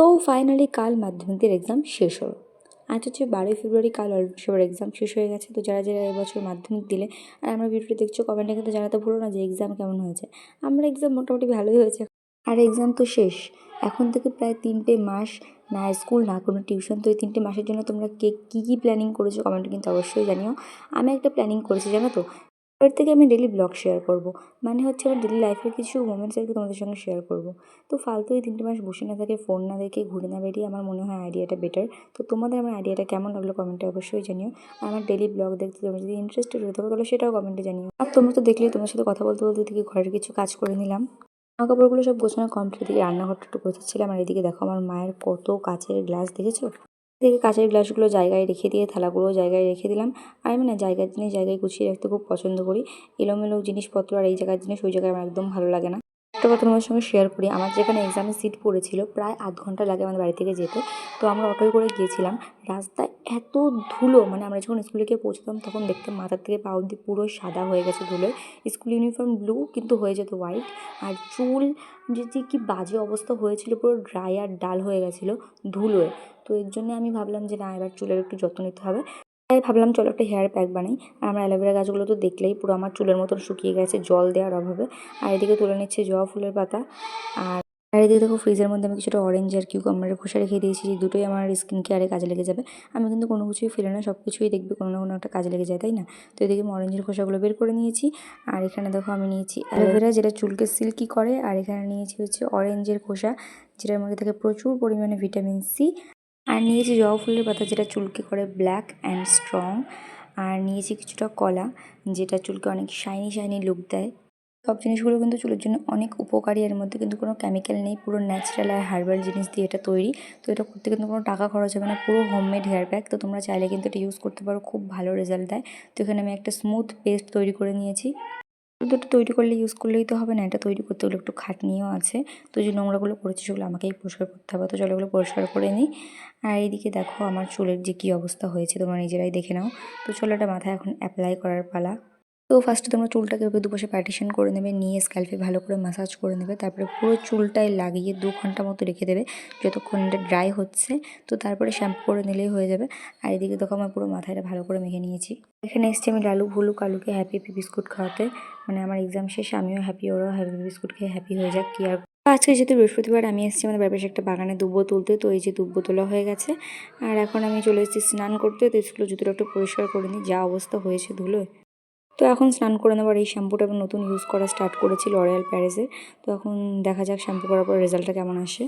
তো ফাইনালি কাল মাধ্যমিকের এক্সাম শেষ হলো। আজ হচ্ছে 12ই ফেব্রুয়ারি, কাল অলরেডি সবার এক্সাম শেষ হয়ে গেছে। তো যারা যারা এবছর মাধ্যমিক দিলে আর আমার ভিডিওটি দেখছো, কমেন্টে কিন্তু জানাতে ভুলো না যে এক্সাম কেমন হয়েছে। আমার এক্সাম মোটামুটি ভালোই হয়েছে। আর এক্সাম তো শেষ, এখন থেকে প্রায় 3টে মাস না স্কুল না কোনো টিউশন। তো এই 3টে মাসের জন্য তোমরা কে কী প্ল্যানিং করেছো কমেন্টে কিন্তু অবশ্যই জানিও। আমি একটা প্ল্যানিং করেছি জানো তো, এবার থেকে আমি ডেলি ব্লগ শেয়ার করব। মানে হচ্ছে আমার ডেলি লাইফের কিছু মোমেন্টস আর কি তোমাদের সঙ্গে শেয়ার করব। তো ফালতু এই 3টে মাস বসে না থাকে, ফোন না দেখে, ঘুরে না বেরিয়ে আমার মনে হয় আইডিয়াটা বেটার। তো তোমাদের আমার আইডিয়াটা কেমন লাগলো কমেন্টে অবশ্যই জানিও। আর আমার ডেলি ব্লগ দেখতে তোমরা যদি ইন্টারেস্টেড হয়ে থাকো তাহলে সেটাও কমেন্টে জানিও। আর তোমরা তো দেখলেই, তোমার সাথে কথা বলতে বলতে থেকে ঘরের কিছু কাজ করে নিলাম। জামা কাপড়গুলো সব গোছানো কমপ্লিট। এদিকে রান্নাঘরটা একটু গোছাচ্ছিলাম। আর এদিকে দেখো আমার মায়ের কত কাচের গ্লাস, দেখেছো? এদিকে কাচের গ্লাসগুলো জায়গায় রেখে দিয়ে থালাগুলো জায়গায় রেখে দিলাম। আর আমি না জায়গার জিনিস জায়গায় গুছিয়ে রাখতে খুব পছন্দ করি। এলোমেলো জিনিসপত্র আর এই জায়গার জিনিস ওই জায়গায় আমার একদম ভালো লাগে না। একটা কথা তোমাদের সঙ্গে শেয়ার করি, আমার যেখানে এক্সামের সিট পড়েছিল প্রায় আধ ঘন্টা লাগে আমাদের বাড়ি থেকে যেতে। তো আমরা অটোয় করে গিয়েছিলাম। রাস্তায় এত ধুলো, মানে আমরা যখন স্কুলে গিয়ে পৌঁছতাম তখন দেখতাম মাথার থেকে পা অবধি পুরো সাদা হয়ে গেছে ধুলোয়। স্কুল ইউনিফর্ম ব্লু কিন্তু হয়ে যেত হোয়াইট। আর চুল যে কি বাজে অবস্থা হয়েছিল, পুরো ড্রাই আর ডাল হয়ে গেছিলো ধুলোয়। তো এর জন্য আমি ভাবলাম যে না, এবার চুলের একটু যত্ন নিতে হবে। তাই ভাবলাম চলো একটা হেয়ার প্যাক বানাই। আর আমার অ্যালোভেরা গাছগুলো তো দেখলেই পুরো আমার চুলের মতন শুকিয়ে গেছে জল দেওয়ার অভাবে। আর এদিকে তুলে নিচ্ছে জবা ফুলের পাতা। আর এদিকে দেখো ফ্রিজের মধ্যে আমি কিছুটা অরেঞ্জ আর কিউকাম্বারের খোসা রেখে দিয়েছি, যে দুটোই আমার স্কিন কেয়ারে কাজে লেগে যাবে। আমি কিন্তু কোনো কিছুই ফেলে না, সব কিছুই দেখবে কোনো না কোনো একটা কাজে লেগে যায়, তাই না? তো এদিকে আমি অরেঞ্জের খোসাগুলো বের করে নিয়েছি। আর এখানে দেখো আমি নিয়েছি অ্যালোভেরা, যেটা চুলকে সিল্কি করে। আর এখানে নিয়েছি হচ্ছে অরেঞ্জের খোসা, যেটার মধ্যে থাকে প্রচুর পরিমাণে ভিটামিন সি। আর নিয়েছি জবা ফুলের পাতা, যেটা চুলকে করে ব্ল্যাক অ্যান্ড স্ট্রং। আর নিয়েছি কিছুটা কলা, যেটা চুলকে অনেক শাইনি শাইনি লুক দেয়। সব জিনিসগুলো কিন্তু চুলের জন্য অনেক উপকারী। এর মধ্যে কিন্তু কোনো কেমিক্যাল নেই, পুরো ন্যাচারাল আর হার্বাল জিনিস দিয়ে এটা তৈরি। তো এটা করতে কিন্তু কোনো টাকা খরচ হবে না, পুরো হোমমেড হেয়ার প্যাক। তো তোমরা চাইলে কিন্তু এটা ইউজ করতে পারো, খুব ভালো রেজাল্ট দেয়। তো এখানে আমি একটা স্মুথ পেস্ট তৈরি করে নিয়েছি। শুধু এটা তৈরি করলে ইউজ করলেই তো হবে না, এটা তৈরি করতে হলে একটু খাটনিও আছে। তো যে নোংরাগুলো করেছি সেগুলো আমাকেই পরিষ্কার করতে হবে। তো চলো এগুলো পরিষ্কার করে নিই। আর এইদিকে দেখো আমার চুলের যে কী অবস্থা হয়েছে তোমরা নিজেরাই দেখে নাও। তো চলো এটা মাথায় এখন অ্যাপ্লাই করার পালা। তো ফার্স্টে তোমরা চুলটাকে এভাবে দুপাশে পার্টিশন করে নেবে, নিয়ে স্ক্যাল্পে ভালো করে ম্যাসাজ করে নেবে। তারপরে পুরো চুলটায় লাগিয়ে 2 ঘন্টা মতো রেখে দেবে, যতক্ষণ এটা ড্রাই হচ্ছে। তো তারপরে শ্যাম্পু করে নিলেই হয়ে যাবে। আর এদিকে দেখো আমার পুরো মাথাটা ভালো করে মেখে নিয়েছি। এখানে এসেছি আমি লালু ভুলু কালুকে হ্যাপি হ্যাপি বিস্কুট খাওয়াতে। মানে আমার এক্সাম শেষে আমিও হ্যাপি, ওরাও হ্যাপি বিস্কুট খেয়ে হ্যাপি হয়ে যাক, কি আর। আজকে যেহেতু বৃহস্পতিবার, আমি এসেছি আমাদের বাড়ির পাশে একটা বাগানে দুব্বো তুলতে। তো এই যে দুব্বো তোলা হয়ে গেছে। আর এখন আমি চলে এসেছি স্নান করতে। তো স্কুলের জুতোটা একটু পরিষ্কার করে নিই, যা অবস্থা হয়েছে ধুলোয়। তো এখন স্নান করে নেবার, এই শ্যাম্পুটা আমি নতুন ইউজ করা স্টার্ট করেছি লরিয়াল প্যারিসের। তো এখন দেখা যাক শ্যাম্পু করার পর রেজাল্টটা কেমন আসে।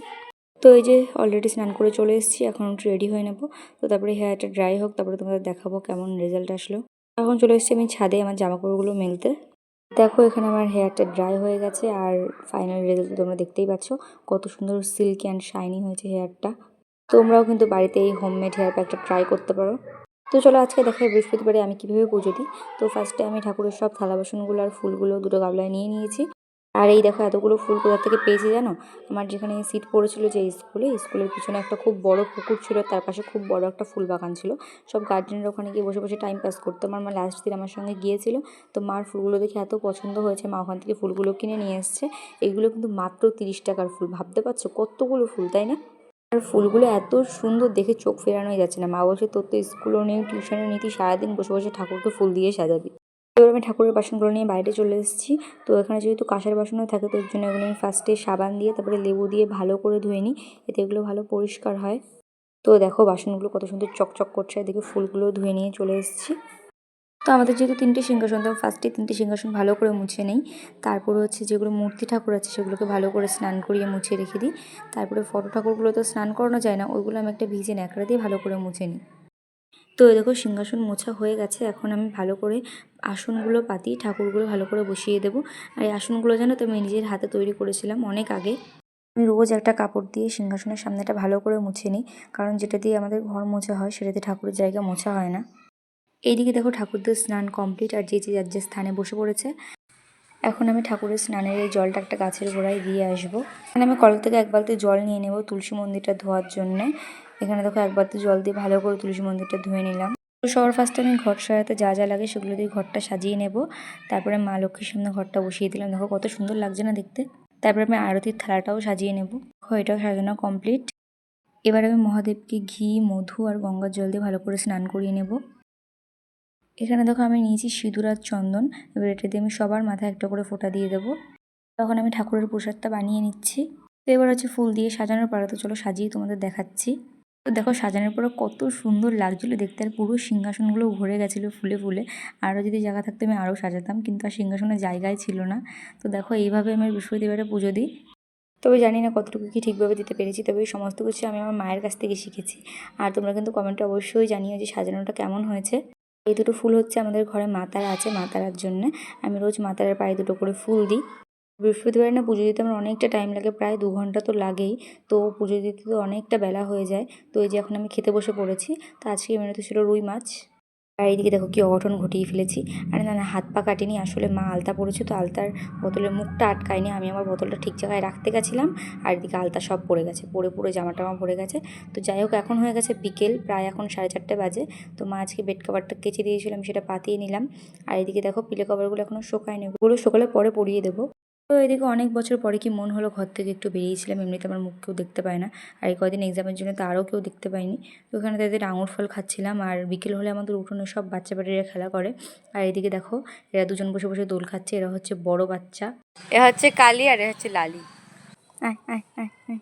তো এই যে অলরেডি স্নান করে চলে এসেছি, এখন একটু রেডি হয়ে নেবো। তো তারপরে হেয়ারটা ড্রাই হোক, তারপরে তোমাদের দেখাবো কেমন রেজাল্ট আসলো। এখন চলে এসেছি আমি ছাদে আমার জামাকাপড়গুলো মেলতে। দেখো এখানে আমার হেয়ারটা ড্রাই হয়ে গেছে। আর ফাইনাল রেজাল্ট তোমরা দেখতেই পাচ্ছ, কত সুন্দর সিল্কি অ্যান্ড শাইনি হয়েছে হেয়ারটা। তোমরাও কিন্তু বাড়িতে এই হোমমেড হেয়ার প্যাকটা ট্রাই করতে পারো। তো চলো আজকে দেখাই বৃহস্পতিবারে আমি কীভাবে পুজো দিই। তো ফার্স্টে আমি ঠাকুরের সব থালা বাসনগুলো আর ফুলগুলো দুটো গামলায় নিয়ে নিয়েছি। আর এই দেখো এতগুলো ফুল কোথা থেকে পেয়েছি জানো? আমার যেখানে সিট পড়েছিল যে স্কুলের পিছনে একটা খুব বড় পুকুর ছিল, তার পাশে খুব বড় একটা ফুল বাগান ছিল। সব গার্জেনরা ওখানে গিয়ে বসে বসে টাইম পাস করতো। আমার মা লাস্ট দিন আমার সঙ্গে গিয়েছিল। তো মার ফুলগুলো দেখে এত পছন্দ হয়েছে, মা ওখান থেকে ফুলগুলো কিনে নিয়ে এসছে। এগুলো কিন্তু মাত্র 30 টাকার ফুল, ভাবতে পারছো কতগুলো ফুল, তাই না? আর ফুলগুলো এত সুন্দর দেখে চোখ ফেরানোই যাচ্ছে না। মা বলছে তোর তো স্কুলও নেই, টিউশনও নেই, তুই সারাদিন বসে বসে ঠাকুরকে ফুল দিয়ে সাজাবি। এবার আমি ঠাকুরের বাসনগুলো নিয়ে বাইরে চলে এসেছি। তো এখানে যেহেতু কাঁসার বাসনও থাকে, তো এর জন্য এগুলো আমি ফার্স্টে সাবান দিয়ে তারপরে লেবু দিয়ে ভালো করে ধুয়ে নিই, এতে এগুলো ভালো পরিষ্কার হয়। তো দেখো বাসনগুলো কত সুন্দর চকচক করছে। এদিকে ফুলগুলো ধুয়ে নিয়ে চলে এসেছি। তো আমাদের যেহেতু 3টে সিংহাসন, তো ফার্স্টে 3টে সিংহাসন ভালো করে মুছে নেই। তারপরে হচ্ছে যেগুলো মূর্তি ঠাকুর আছে সেগুলোকে ভালো করে স্নান করিয়ে মুছে রেখে দিই। তারপরে ফটো ঠাকুরগুলো তো স্নান করানো যায় না, ওইগুলো আমি একটা ভিজে ন্যাকড়া দিয়ে ভালো করে মুছে নিই। তো এই দেখো সিংহাসন মোছা হয়ে গেছে। এখন আমি ভালো করে আসনগুলো পাতি, ঠাকুরগুলো ভালো করে বসিয়ে দেবো। আর এই আসনগুলো জানো তো আমি নিজের হাতে তৈরি করেছিলাম অনেক আগে। আমি রোজ একটা কাপড় দিয়ে সিংহাসনের সামনেটা ভালো করে মুছে নিই, কারণ যেটা দিয়ে আমাদের ঘর মোছা হয় সেটাতে ঠাকুরের জায়গা মোছা হয় না। এইদিকে দেখো ঠাকুরদের স্নান কমপ্লিট, আর যে যার যে স্থানে বসে পড়েছে। এখন আমি ঠাকুরের স্নানের এই জলটা একটা গাছের গোড়ায় দিয়ে আসবো। এখানে আমি কল থেকে 1 বালতি জল নিয়ে নেব তুলসী মন্দিরটা ধোয়ার জন্যে। এখানে দেখো 1 বালতি জল দিয়ে ভালো করে তুলসী মন্দিরটা ধুয়ে নিলাম। তো সবার ফার্স্টে আমি ঘর সাজাতে যা যা লাগে সেগুলো দিয়ে ঘরটা সাজিয়ে নেব। তারপরে মা লক্ষ্মীর সামনে ঘরটা বসিয়ে দিলাম, দেখো কত সুন্দর লাগছে না দেখতে। তারপরে আমি আরতির থালাটাও সাজিয়ে নেব। এটাও সাজানো কমপ্লিট। এবার আমি মহাদেবকে ঘি, মধু আর গঙ্গার জল দিয়ে ভালো করে স্নান করিয়ে নেব। এখানে দেখো আমি নিয়েছি সিঁদুর আর চন্দন। এবার এটা দিয়ে আমি সবার মাথায় একটা করে ফোঁটা দিয়ে দেবো। তখন আমি ঠাকুরের প্রসাদটা বানিয়ে নিচ্ছি। তো এবার হচ্ছে ফুল দিয়ে সাজানোর পালা, তো চলো সাজিয়ে তোমাদের দেখাচ্ছি। তো দেখো সাজানোর পরে কত সুন্দর লাগছিলো দেখতে, আর পুরো সিংহাসনগুলো ভরে গেছিলো ফুলে ফুলে। আরও যদি জায়গা থাকতো আমি আরও সাজাতাম, কিন্তু আর সিংহাসনের জায়গায় ছিল না। তো দেখো এইভাবে আমি বৃহস্পতিবারে পুজো দিই। তবে জানি না কতটুকু কি ঠিকভাবে দিতে পেরেছি, তবে এই সমস্ত কিছু আমি আমার মায়ের কাছ থেকে শিখেছি। আর তোমরা কিন্তু কমেন্টে অবশ্যই জানিও যে সাজানোটা কেমন হয়েছে। এই দুটো ফুল হচ্ছে আমাদের ঘরে মাতারা আছে, মাতারার জন্যে আমি রোজ মাতারার পায়ে দুটো করে ফুল দিই। বৃহস্পতিবার না পুজো দিতে আমার অনেকটা টাইম লাগে, প্রায় 2 ঘন্টা তো লাগেই। তো পুজো দিতে তো অনেকটা বেলা হয়ে যায়। তো এই যে এখন আমি খেতে বসে পড়েছি। তো আজকে মেনুতে ছিল রুই মাছ। আর এইদিকে দেখো কি অঘটন ঘটিয়ে ফেলেছি। আরে না না, হাত পা কাটিনি, আসলে মা আলতা পড়েছে, তো আলতার বোতলের মুখটা আটকায়নি। আমি আমার বোতলটা ঠিক জায়গায় রাখতে গেছিলাম, আর এদিকে আলতা সব পড়ে গেছে, পড়ে পুরো জামা টামা পড়ে গেছে। তো যাই হোক, এখন হয়ে গেছে বিকেল, প্রায় এখন 4:30 বাজে। তো মা আজকে বেড কভারটা কেচে দিয়েছিলাম, সেটা পাতিয়ে নিলাম। আর এদিকে দেখো পিলে কভারগুলো এখনও শোকায়নি, ওগুলো সকালে পরে পরিয়ে দেবো। তো এদিকে অনেক বছর পরে কি মন হলো ঘর থেকে একটু বেরিয়েছিলাম, এমনিতে আমার মুখ কেউ দেখতে পায় না। আর এই কদিন এক্সামের জন্য তো আরও কেউ দেখতে পায়নি। তো ওখানে তাদের আঙুর ফল খাচ্ছিলাম, আর বিকেল হলে আমাদের উঠোনে সব বাচ্চা বাচ্চারা খেলা করে। আর এদিকে দেখো এরা দুজন বসে বসে দোল খাচ্ছে, এরা হচ্ছে বড় বাচ্চা, এ হচ্ছে কালি আর এ হচ্ছে লালি। আয় আয় আয় আয়।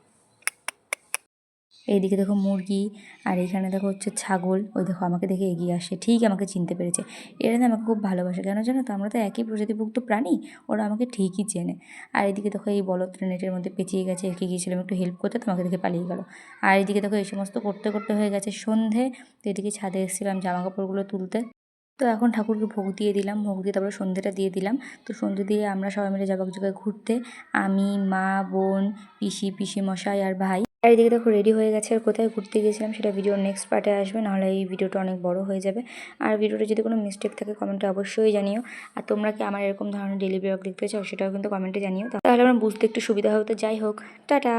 এইদিকে দেখো মুরগি, আর এইখানে দেখো হচ্ছে ছাগল। ওই দেখো আমাকে দেখে এগিয়ে আসে, ঠিক আমাকে চিনতে পেরেছে। এরা না আমাকে খুব ভালোবাসে, কেন জানো তো, আমরা তো একই প্রজাতিভুক্ত প্রাণী, ওরা আমাকে ঠিকই চেনে। আর এদিকে দেখো এই বলদটা নেটের মধ্যে পেঁচিয়ে গেছে, একে গিয়েছিলাম একটু হেল্প করতে, তোমাকে দেখে পালিয়ে গেল। আর এদিকে দেখো এই সমস্ত করতে করতে হয়ে গেছে সন্ধে। তো এদিকে ছাদে এসেছিলাম জামা কাপড়গুলো তুলতে। তো এখন ঠাকুরকে ভোগ দিয়ে দিলাম, ভোগ দিয়ে তারপরে সন্ধ্যেটা দিয়ে দিলাম। তো সন্ধ্যে দিয়ে আমরা সবাই মিলে যাবো এক জায়গায় ঘুরতে, আমি, মা, বোন, পিসি, পিসিমশাই আর ভাই। আর এদিকে দেখো রেডি হয়ে গেছে। আর কোথায় ঘুরতে গিয়েছিলাম সেটা ভিডিওর নেক্সট পার্টে আসবে, নাহলে এই ভিডিওটা অনেক বড় হয়ে যাবে। আর ভিডিওটা যদি কোনো মিস্টেক থাকে কমেন্টে অবশ্যই জানিও। আর তোমরা কি আমার এরকম ধরনের ডেলি ব্লগ দেখতে চাও সেটাও কিন্তু কমেন্টে জানিও, তাহলে আমার বুঝতে একটু সুবিধা হবে। তো যাই হোক, টাটা।